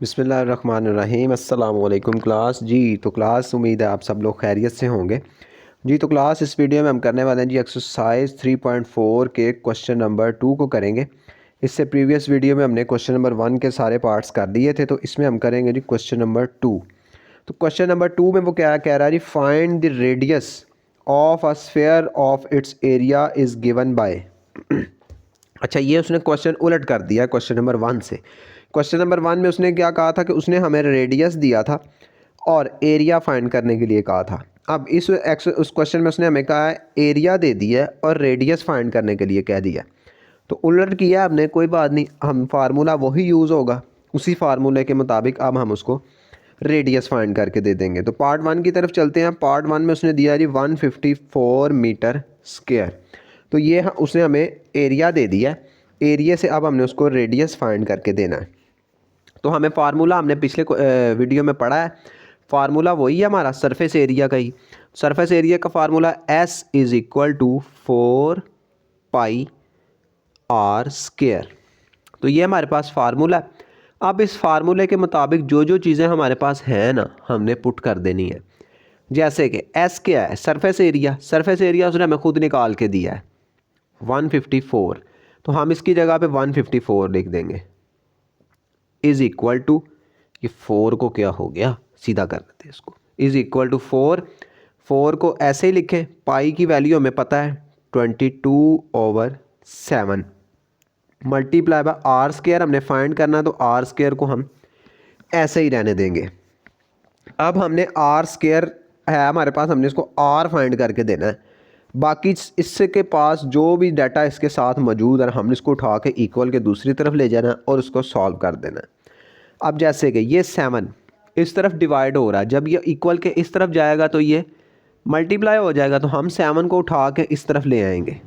बिस्मिल्लाहिर्रहमानिर्रहीम अस्सलाम वालेकुम क्लास जी। तो क्लास उम्मीद है आप सब लोग खैरियत से होंगे जी। तो क्लास इस वीडियो में हम करने वाले हैं जी एक्सरसाइज 3.4 के क्वेश्चन नंबर 2 को करेंगे। इससे प्रीवियस वीडियो में हमने क्वेश्चन नंबर 1 के सारे पार्ट्स कर दिए थे, तो इसमें हम करेंगे जी क्वेश्चन नंबर 2। तो क्वेश्चन नंबर 2 में वो क्या कह रहा है जी, find the radius of a sphere of its area is given by. अच्छा, ये उसने क्वेश्चन उलट कर दिया क्वेश्चन नंबर 1 से। क्वेश्चन नंबर 1 में उसने क्या कहा था कि उसने हमें रेडियस दिया था और एरिया फाइंड करने के लिए कहा था। अब उस क्वेश्चन में उसने हमें कहा है एरिया दे दिया और रेडियस फाइंड करने के लिए कह दिया। तो उलट किया हमने, कोई बात नहीं, हम फार्मूला वही यूज़ होगा, उसी फार्मूले के मुताबिक अब हम उसको रेडियस फाइंड करके दे देंगे। तो पार्ट 1 की तरफ चलते हैं। पार्ट 1 में उसने दिया जी 154 मीटर स्क्वायर। तो ये उसने हमें एरिया दे दिया, एरिया से अब हमने उसको रेडियस फाइंड करके देना है। तो हमें फार्मूला हमने पिछले वीडियो में पढ़ा है, फार्मूला वही है हमारा सरफेस एरिया का ही। सरफेस एरिया का formula S is equal to 4 pi r square. तो ये हमारे पास फार्मूला है। अब इस फार्मूले के मुताबिक जो जो चीज़ें हमारे पास हैं ना, हमने पुट कर देनी है। जैसे कि S क्या है, सरफेस एरिया। सरफेस एरिया उसने हमें खुद निकाल के दिया है 154, तो हम इसकी जगह पे 154 लिख देंगे। इज़ इक्वल टू, ये 4 को क्या हो गया, सीधा कर देते हैं इसको, इज़ इक्वल टू 4 को ऐसे ही लिखें, पाई की वैल्यू हमें पता है 22/7 मल्टीप्लाई बाय आर स्क्वायर हमने फाइंड करना है, तो आर स्क्वायर को हम ऐसे ही रहने देंगे। अब हमने आर स्क्वायर है हमारे पास, हमने इसको आर फाइंड करके देना है। बाकी इससे के पास जो भी डाटा इसके साथ मौजूद है, हमने इसको उठा के इक्वल के दूसरी तरफ ले जाना है और उसको सॉल्व कर देना है। अब जैसे कि ये 7 इस तरफ डिवाइड हो रहा है, जब ये इक्वल के इस तरफ जाएगा तो ये मल्टीप्लाई हो जाएगा, तो हम 7 को उठा के इस तरफ ले आएंगे।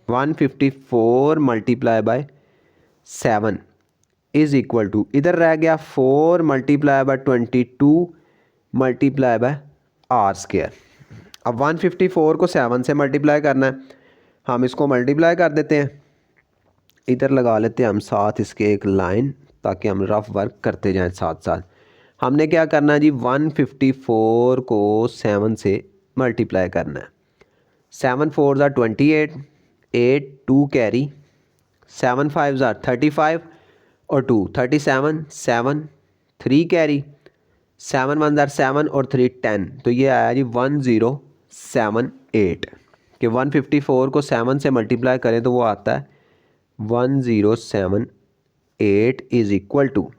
154 multiply by 7 is equal to, इधर रह गया 4 multiply by 22 multiply by r square. अब 154 को 7 से मल्टीप्लाई करना है, हम इसको मल्टीप्लाई कर देते हैं। इधर लगा लेते हैं हम साथ इसके एक लाइन, ताकि हम रफ वर्क करते जाएं साथ साथ। हमने क्या करना है जी, 154 को 7 से मल्टीप्लाई करना है। 7 4 ज़ार 28, 8 2 कैरी, 7 5 ज़ार 35 और 2 37, 7 3 कैरी, 7 1 ज़ार 7 और 3 10। तो ये आया जी 1078 कि 154 को 7 से मल्टीप्लाई करें तो वो आता है 1078 इज़ इक्वल टू,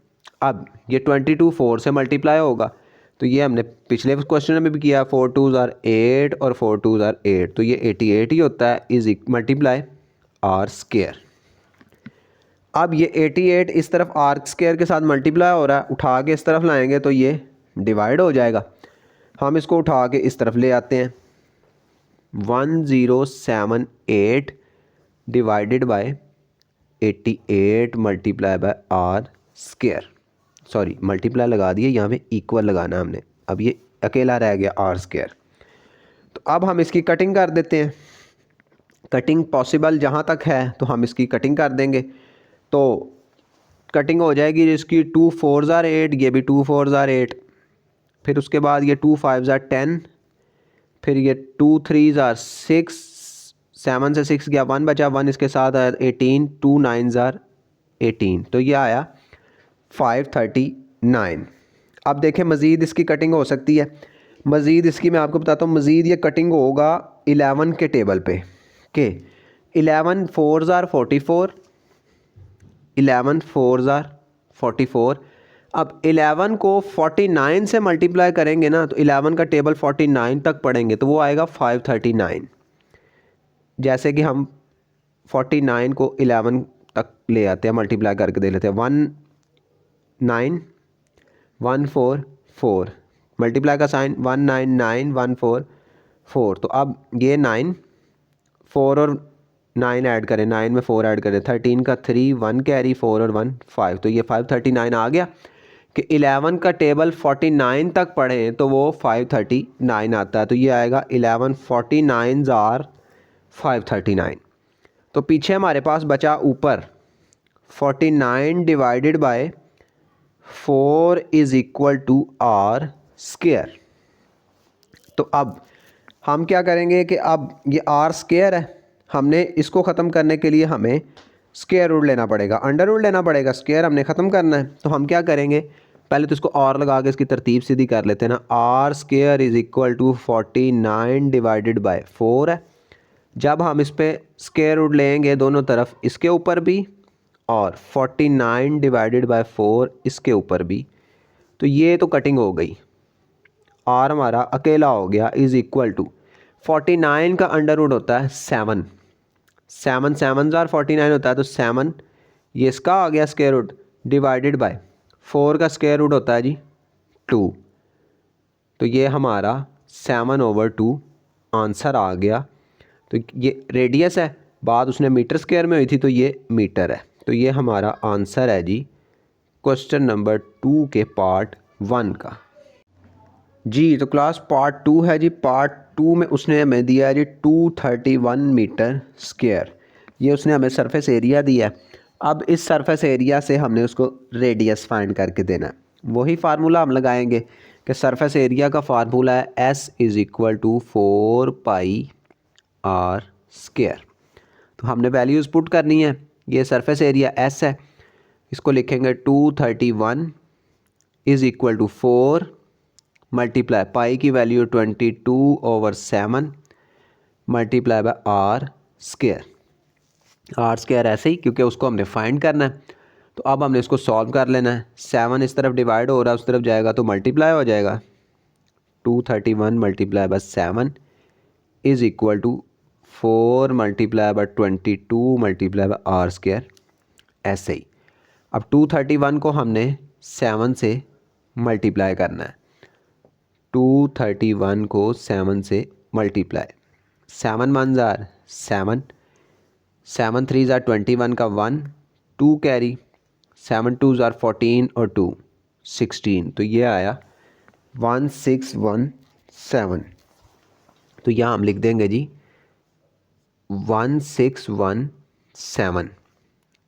अब ये 22 4 से मल्टीप्लाई होगा, तो ये हमने पिछले क्वेश्चन में भी किया, 4 2 ज़ार 8 और 4 2 ज़ार 8, तो ये 88 ही होता है, इज़ मल्टीप्लाई आर स्क्वायर। अब ये 88 इस तरफ आर स्क्वायर के साथ मल्टीप्लाई हो रहा है, उठा के इस तरफ लाएंगे तो ये डिवाइड हो जाएगा। हम इसको उठा के इस तरफ ले आते हैं, 1078 divided by 88 multiply by r square. Sorry, multiply लगा दिए, यहाँ पे इक्वल लगाना हमने, अब ये अकेला रह गया आर स्क्वायर। तो अब हम इसकी कटिंग कर देते हैं। कटिंग पॉसिबल जहाँ तक है तो हम इसकी कटिंग कर देंगे। तो कटिंग हो जाएगी इसकी 2 4 ज़ार 8, ये भी 2 4 ज़ार 8, फिर उसके बाद ये 2 5 ज़ार 10, फिर ये 2 3 ज़ार 6, 7 से 6 गया 1 बचा, 1 इसके साथ आया 18, 2 9 ज़ार 18, तो ये आया 539। अब देखें मज़ीद इसकी कटिंग हो सकती है। मज़ीद इसकी मैं आपको बताता हूँ, मज़ीद ये कटिंग होगा 11 के टेबल पे के 11 4 ज़ार 44, 11 4 ज़ार 44। अब 11 को 49 से मल्टीप्लाई करेंगे ना, तो 11 का टेबल 49 तक पढ़ेंगे तो वो आएगा 539। जैसे कि हम 49 को 11 तक ले आते हैं, मल्टीप्लाई करके दे लेते हैं, 1 9 1 4 4, मल्टीप्लाई का साइन 1 9 9 1 4 4। तो अब ये 9 4 और 9 ऐड करें, 9 में 4 ऐड करें, 13 का 3 1 कैरी, 4 और 1 5, तो ये 539 आ गया। कि 11 का टेबल 49 तक पढ़ें तो वो 539 आता है, तो ये आएगा 11 49 ज़ार 539। तो पीछे हमारे पास बचा ऊपर 49 divided by 4 is equal to r square. तो अब हम क्या करेंगे कि अब ये आर स्क्वायर है, हमने इसको ख़त्म करने के लिए हमें स्क्वायर रूट लेना पड़ेगा, अंडर रूट लेना पड़ेगा, स्क्वायर हमने ख़त्म करना है। तो हम क्या करेंगे, पहले तो इसको और लगा के इसकी तरतीब सीधी कर लेते हैं ना। R square is equal to 49 divided by 4 है। जब हम इस पर स्क्वायर रूट लेंगे दोनों तरफ, इसके ऊपर भी और 49 डिवाइडेड बाय 4 इसके ऊपर भी, तो ये तो कटिंग हो गई, आर हमारा अकेला हो गया इज़ इक्वल टू 49 का अंडर रूट होता है 7, 7 7 जार 49 होता है, तो 7 ये इसका आ गया स्क्वायर रूट डिवाइडेड बाय 4 का स्क्वायर रूट होता है जी 2, तो ये हमारा 7/2 आंसर आ गया। तो ये रेडियस है, बात उसने मीटर स्क्वायर में हुई थी, तो ये मीटर है। तो ये हमारा आंसर है जी क्वेश्चन नंबर 2 के पार्ट 1 का जी। तो क्लास पार्ट 2 है जी। पार्ट 2 में उसने हमें दिया है जी 231 मीटर स्क्वायर, ये उसने हमें सरफेस एरिया दिया है। अब इस सरफेस एरिया से हमने उसको रेडियस फाइंड करके देना है। वही फार्मूला हम लगाएंगे कि सरफेस एरिया का फार्मूला है S is equal to 4 pi r square. तो हमने वैल्यूज़ पुट करनी है। ये सरफेस एरिया S है, इसको लिखेंगे 231 is equal to 4 multiply pi की value 22/7 multiply by r square. R square ऐसे ही क्योंकि उसको हमने फाइंड करना है। तो अब हमने इसको सॉल्व कर लेना है। 7 इस तरफ डिवाइड हो रहा है, उस तरफ जाएगा तो मल्टीप्लाई हो जाएगा। 231 multiply by 7 is equal to 4 multiply by 22 multiply by r square. ऐसे ही अब 231 को हमने 7 से मल्टीप्लाई करना है। 231 को 7 से मल्टीप्लाई, 7 1 जार 7, 7 3 जार 21 का 1, 2 कैरी, 7 2 जार 14 और 2 16, तो ये आया 1617। तो यहाँ हम लिख देंगे जी 1617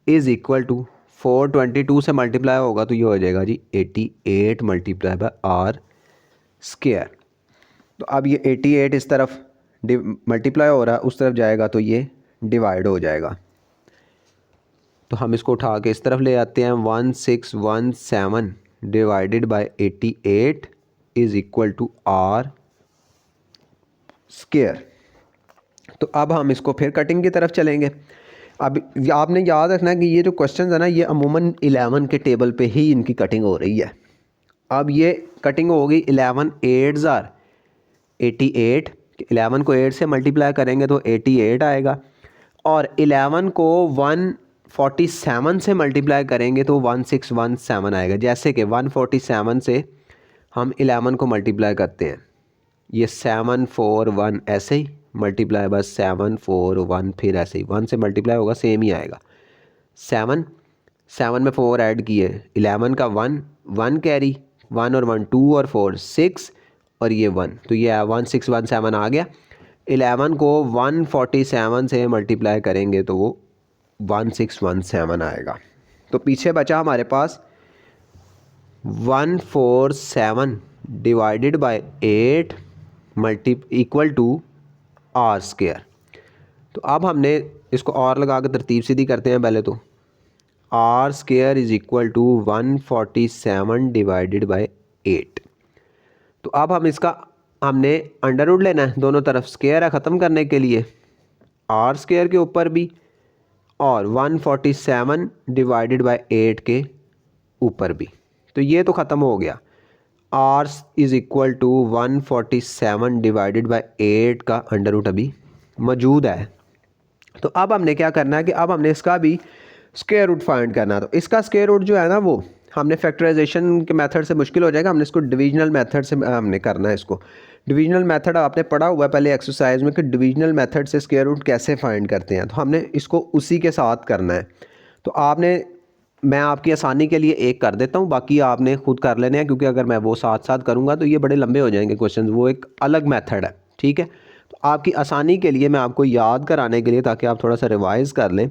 इज़ इक्वल टू 422 से मल्टीप्लाई होगा तो ये हो जाएगा जी 88 मल्टीप्लाई बाय आर स्क्वायर। तो अब ये 88 इस तरफ मल्टीप्लाई हो रहा है, उस तरफ जाएगा तो ये डिवाइड हो जाएगा। तो हम इसको उठा के इस तरफ ले आते हैं। 1617 divided by 88 is equal to r square. तो अब हम इसको फिर कटिंग की तरफ चलेंगे। अब आपने याद रखना है कि ये जो क्वेश्चन है ना, ये अमूमन 11 के टेबल पे ही इनकी कटिंग हो रही है। अब ये कटिंग होगी 11 8 जार 88, 11 को 8 से मल्टीप्लाई करेंगे तो 88 आएगा, और 11 को 147 से मल्टीप्लाई करेंगे तो 1617 आएगा। जैसे कि 147 से हम 11 को मल्टीप्लाई करते हैं, ये 741 ऐसे ही मल्टीप्लाई बाय 741, फिर ऐसे ही 1 से मल्टीप्लाई होगा सेम ही आएगा। 7 7 में 4 ऐड किए, 11 का 1 1 कैरी, 1 और 1 2 और 4 6 और ये 1, तो ये 1617 आ गया। 11 को 147 से मल्टीप्लाई करेंगे तो वो 1617 आएगा। तो पीछे बचा हमारे पास 147 divided by 8 equal to r square. तो अब हमने इसको और लगा कर तरतीब सीधी करते हैं। पहले तो r square is equal to 147 divided by 8। तो अब हमने अंडर रूट लेना है, दोनों तरफ स्क्वायर है ख़त्म करने के लिए, आर स्क्वायर के ऊपर भी और 147 डिवाइडेड बाय 8 के ऊपर भी। तो ये तो ख़त्म हो गया। R is equal to 147 divided by 8 का अंडर रूट अभी मौजूद है। तो अब हमने क्या करना है कि अब हमने इसका भी स्क्वायर रूट फाइंड करना है। तो इसका स्क्वायर रूट जो है ना, वो हमने फैक्टराइजेशन के मेथड से मुश्किल हो जाएगा, हमने इसको डिविजनल मेथड से हमने करना है। इसको डिविजनल मेथड आपने पढ़ा हुआ है पहले एक्सरसाइज में कि डिविजनल मेथड से स्क्वायर रूट कैसे फाइंड करते हैं। तो हमने इसको उसी के साथ करना है। तो मैं आपकी आसानी के लिए एक कर देता हूँ, बाकी आपने खुद कर लेने हैं, क्योंकि अगर मैं वो साथ साथ करूँगा तो ये बड़े लंबे हो जाएंगे क्वेश्चन, वो एक अलग मेथड है। ठीक है, तो आपकी आसानी के लिए मैं आपको याद कराने के लिए, ताकि आप थोड़ा सा रिवाइज़ कर लें,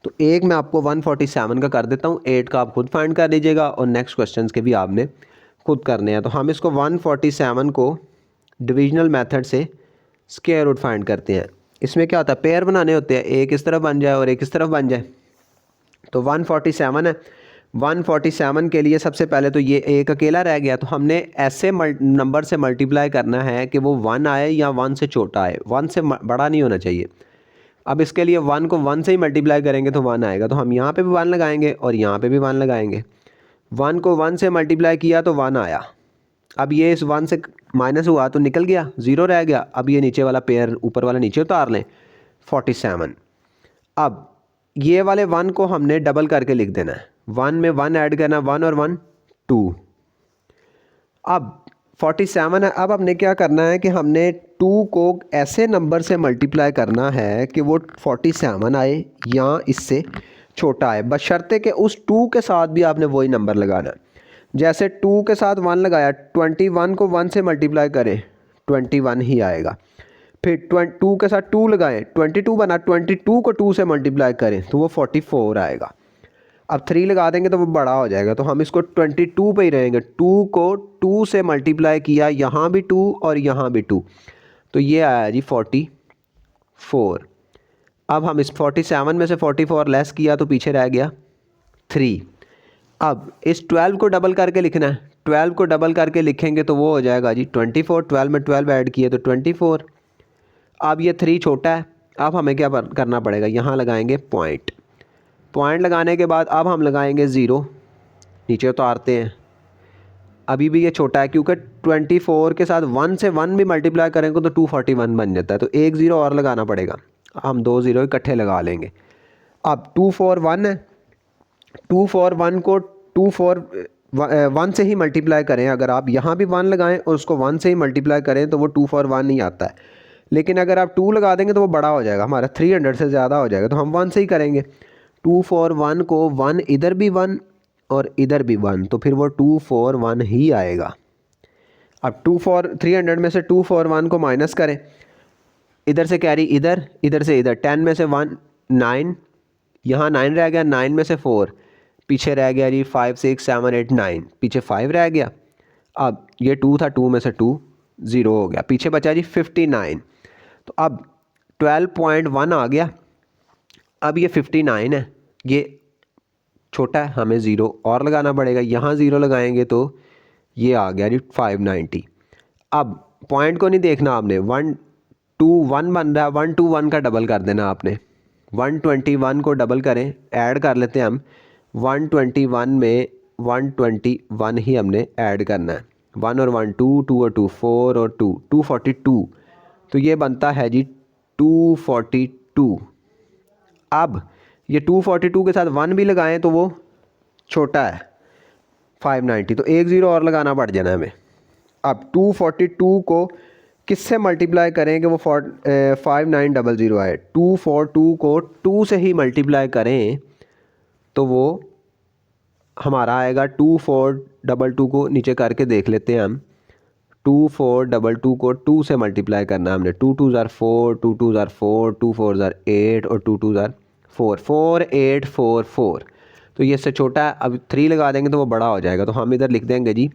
तो एक मैं आपको 147 का कर देता हूँ, 8 का आप खुद फाइंड कर लीजिएगा और नेक्स्ट क्वेश्चन के भी आपने खुद करने हैं। तो हम इसको 147 को डिविजनल मेथड से स्क्वायर रूट फाइंड करते हैं। इसमें क्या होता है, पेयर बनाने होते हैं, एक इस तरफ बन जाए और एक इस तरफ बन जाए। तो 147 है, 147 के लिए सबसे पहले तो ये एक अकेला रह गया, तो हमने ऐसे नंबर से मल्टीप्लाई करना है कि वो 1 आए या 1 से छोटा आए, 1 से बड़ा नहीं होना चाहिए। अब इसके लिए 1 को 1 से ही मल्टीप्लाई करेंगे तो 1 आएगा, तो हम यहाँ पे भी 1 लगाएंगे और यहाँ पे भी 1 लगाएंगे। 1 को 1 से मल्टीप्लाई किया तो 1 आया। अब ये इस 1 से माइनस हुआ तो निकल गया, 0 रह गया। अब ये नीचे वाला पेयर ऊपर वाला नीचे उतार लें, 47। अब ये वाले 1 को हमने डबल करके लिख देना है, 1 में 1 ऐड करना, 1 और 1 2। अब 47 है। अब हमने क्या करना है कि हमने 2 को ऐसे नंबर से मल्टीप्लाई करना है कि वो 47 आए या इससे छोटा आए, बशर्ते कि उस 2 के साथ भी आपने वही नंबर लगाना है। जैसे 2 के साथ 1 लगाया, 21 को 1 से मल्टीप्लाई करें 21 ही आएगा। फिर 2 के साथ 2 लगाएं, 22 बना, 22 को 2 से मल्टीप्लाई करें तो वो 44 आएगा। अब 3 लगा देंगे तो वो बड़ा हो जाएगा, तो हम इसको 22 पे ही रहेंगे। 2 को 2 से मल्टीप्लाई किया, यहाँ भी 2 और यहाँ भी 2, तो ये आया जी 44। अब हम इस 47 में से 44 लेस किया तो पीछे रह गया 3। अब इस 12 को डबल करके लिखना है, 12 को डबल करके लिखेंगे तो वो हो जाएगा जी 24। 12 में 12 ऐड किए तो 24। अब ये 3 छोटा है, अब हमें क्या करना पड़ेगा, यहाँ लगाएंगे पॉइंट। पॉइंट लगाने के बाद अब हम लगाएंगे 0, नीचे उतारते हैं। अभी भी ये छोटा है क्योंकि 24 के साथ 1 से 1 भी मल्टीप्लाई करेंगे तो 241 बन जाता है, तो एक 0 और लगाना पड़ेगा। हम 2 0 इकट्ठे लगा लेंगे। अब 241 है, 241 को 1 से ही मल्टीप्लाई करें। अगर आप यहाँ भी 1 लगाएं और उसको 1 से ही मल्टीप्लाई करें तो वो 241 ही आता है। लेकिन अगर आप 2 लगा देंगे तो वो बड़ा हो जाएगा, हमारा 300 से ज़्यादा हो जाएगा, तो हम 1 से ही करेंगे। 241 को 1 इधर भी 1 और इधर भी 1, तो फिर वो 241 ही आएगा। अब 300 में से 241 को माइनस करें, इधर से कैरी इधर, इधर से इधर, 10 में से 1 9, यहाँ 9 रह गया, 9 में से 4 पीछे रह गया जी 5 6 7 8 9, पीछे 5 रह गया। अब ये 2 था, 2 में से 2 0 हो गया, पीछे बचा जी 59। तो अब 12.1 आ गया। अब ये 59 है, ये छोटा है, हमें 0 और लगाना पड़ेगा। यहाँ 0 लगाएंगे तो ये आ गया जी 590। अब पॉइंट को नहीं देखना आपने, 1 2 1 बन रहा है, 1 2 1 का डबल कर देना आपने। 121 को डबल करें, ऐड कर लेते हैं हम। 121 में 121 ही हमने ऐड करना है, 1 और 1 2, 2 और 2 4 और 2 242, तो ये बनता है जी 242। अब ये 242 के साथ 1 भी लगाएं तो वो छोटा है 590, तो एक 0 और लगाना पड़ जाना हमें। अब 242 को किससे मल्टीप्लाई करें कि वो 5900 आए। 242 को 2 से ही मल्टीप्लाई करें तो वो हमारा आएगा 2422 को नीचे करके देख लेते हैं हम। 2422 को 2 से मल्टीप्लाई करना है हमने। 2 2 ज़ार 4, 2 2 ज़ार 4, 2 4 ज़ार 8 और 2 2 ज़ार 4, 4844। तो ये इससे छोटा है, अब 3 लगा देंगे तो वो बड़ा हो जाएगा, तो हम इधर लिख देंगे जी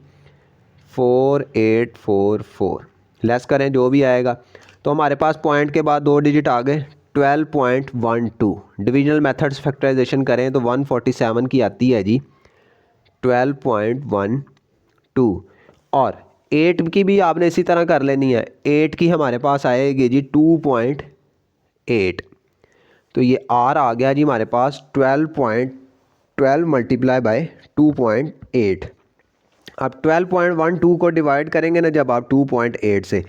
4844। लेस करें जो भी आएगा, तो हमारे पास पॉइंट के बाद 2 डिजिट आ गए, 12.12। डिविजनल मेथड्स फैक्टराइजेशन करें तो 147 की आती है जी 12.12, और 8 की भी आपने इसी तरह कर लेनी है। 8 की हमारे पास आएगी जी 2.8, तो ये आर आ गया जी हमारे पास 12.12 मल्टीप्लाई बाय 2.8। अब 12.12 को डिवाइड करेंगे ना जब आप 2.8 से,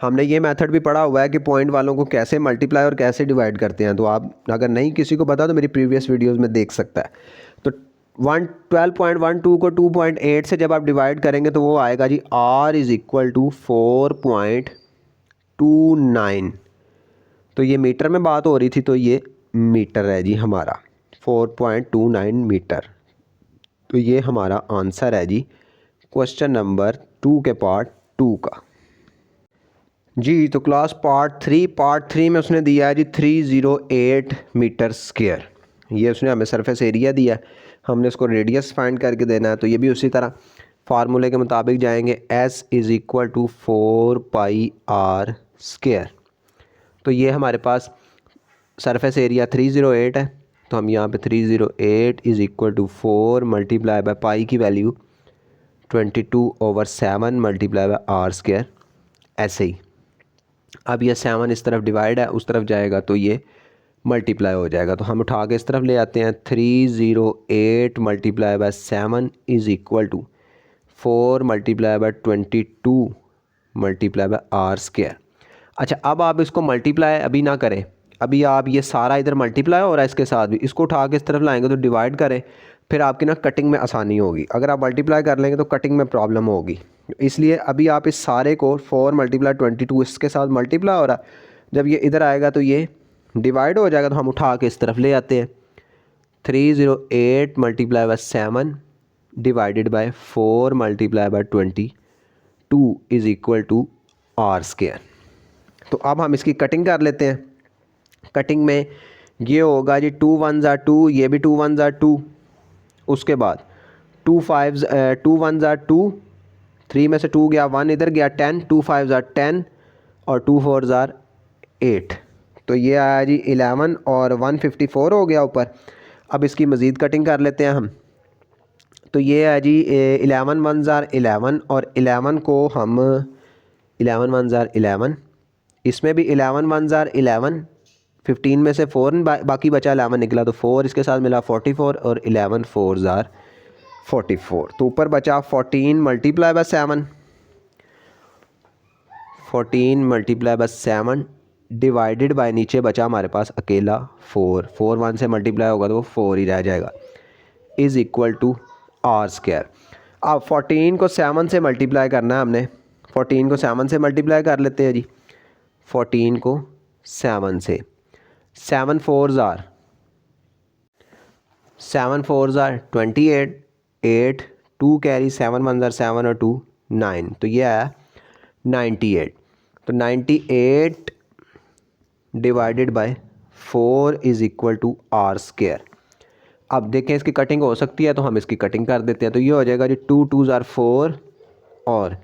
हमने ये मेथड भी पढ़ा हुआ है कि पॉइंट वालों को कैसे मल्टीप्लाई और कैसे डिवाइड करते हैं, तो आप अगर नहीं किसी को पता तो मेरी प्रीवियस वीडियोस में देख सकता है। तो 12.12 को 2.8 से जब आप डिवाइड करेंगे तो वो आएगा जी R इज़ इक्वल टू 4.29। तो ये मीटर में बात हो रही थी, तो ये मीटर है जी हमारा 4.29 मीटर। तो ये हमारा आंसर है जी क्वेश्चन नंबर 2 के पार्ट 2 का जी। तो क्लास पार्ट 3 में उसने दिया है जी 308 मीटर स्क्वायर। ये उसने हमें सरफेस एरिया दिया है, हमने उसको रेडियस फाइंड करके देना है। तो ये भी उसी तरह फार्मूले के मुताबिक जाएंगे, S is equal to 4πr square. तो ये हमारे पास सरफेस एरिया 308 है, तो हम यहाँ पे 308 is equal to 4 multiply by pi की value 22/7 multiply by r square. ऐसे ही अब ये 7 इस तरफ डिवाइड है, उस तरफ जाएगा तो ये मल्टीप्लाई हो जाएगा। तो हम उठा के इस तरफ ले आते हैं, 308 multiply by 7 is equal to 4 multiply by 22 multiply by r square. अच्छा, अब आप इसको मल्टीप्लाई अभी ना करें, अभी आप ये सारा इधर मल्टीप्लाई हो रहा है इसके साथ भी, इसको उठा के इस तरफ लाएंगे तो डिवाइड करें, फिर आपकी ना कटिंग में आसानी होगी। अगर आप मल्टीप्लाई कर लेंगे तो कटिंग में प्रॉब्लम होगी, इसलिए अभी आप इस सारे को 4 मल्टीप्लाई 22 इसके साथ मल्टीप्लाई हो रहा है, जब ये इधर आएगा तो ये डिवाइड हो जाएगा, तो हम उठा के इस तरफ ले आते हैं। 308 multiply by 7 divided by 4 multiply by 22 is equal to r square. तो अब हम इसकी कटिंग कर लेते हैं। कटिंग में ये होगा जी 2 1 ज़ा 2, ये भी 2 1 ज़ा 2, उसके बाद 2 1 ज़ा 2, 3 में से 2 गया 1 इधर गया 10, 2 5 ज़ा 10 और 2 4 ज़ा 8। तो ये आया जी 11 और 154 हो गया ऊपर। अब इसकी मज़ीद कटिंग कर लेते हैं हम। तो ये है जी 11 1 ज़ा 11 और 11 को हम 11 1 ज़ा 11, इसमें भी 11 1 ज़ा 11, 15 में से 4 बाकी बचा 11 निकला, तो 4 इसके साथ मिला 44 और 11 4 ज़ा 44। तो ऊपर बचा 14 multiply by 7, 14 multiply by 7 divided bye नीचे बचा हमारे पास अकेला 4, 4 1 से मल्टीप्लाई होगा तो वो 4 ही रह जाएगा, is equal to r square. अब 14 को 7 से मल्टीप्लाई करना है हमने, 14 को 7 से मल्टीप्लाई कर लेते हैं जी। 14 को 7 से, 7 4 ज़ार 28, 8 2 कैरी 7 1 ज़ार 7 और 2 9, तो ये आया 98। तो 98 divided by 4 is equal to r square. अब देखें इसकी कटिंग हो सकती है, तो हम इसकी कटिंग कर देते हैं। तो ये हो जाएगा जी 2 2 ज़ार 4 और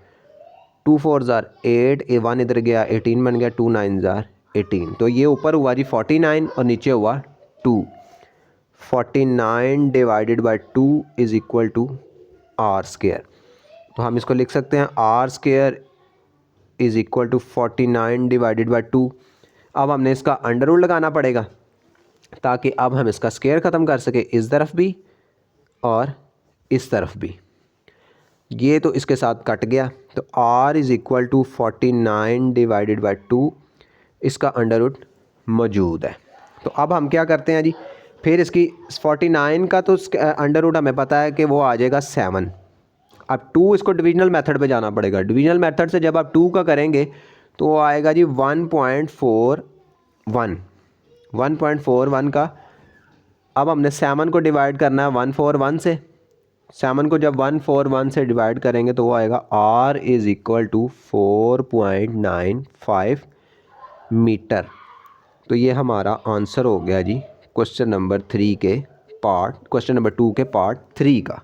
2 4 ज़ार 8, 1 इधर गया 18 बन गया, 2 9 ज़ार 18। तो ये ऊपर हुआ जी 49 और नीचे हुआ 2। 49 divided by 2 is equal to r square. तो हम इसको लिख सकते हैं r square is equal to 49 divided by 2। अब हमने इसका अंडर रूट लगाना पड़ेगा ताकि अब हम इसका स्क्वायर ख़त्म कर सके, इस तरफ भी और इस तरफ भी। ये तो इसके साथ कट गया, तो r is equal to 49 divided by 2, इसका अंडर रूट मौजूद है। तो अब हम क्या करते हैं जी, फिर इसकी 49 का तो अंडर रूट हमें पता है कि वो आ जाएगा 7। अब 2 इसको डिविजनल मेथड पे जाना पड़ेगा। डिविजनल मेथड से जब आप 2 का करेंगे तो वो आएगा जी 1.41 का। अब हमने 7 को डिवाइड करना है 141 से। 7 को जब 141 से डिवाइड करेंगे तो वो आएगा r is equal to 4.95 metre. तो ये हमारा आंसर हो गया जी क्वेश्चन नंबर 2 के पार्ट 3 का।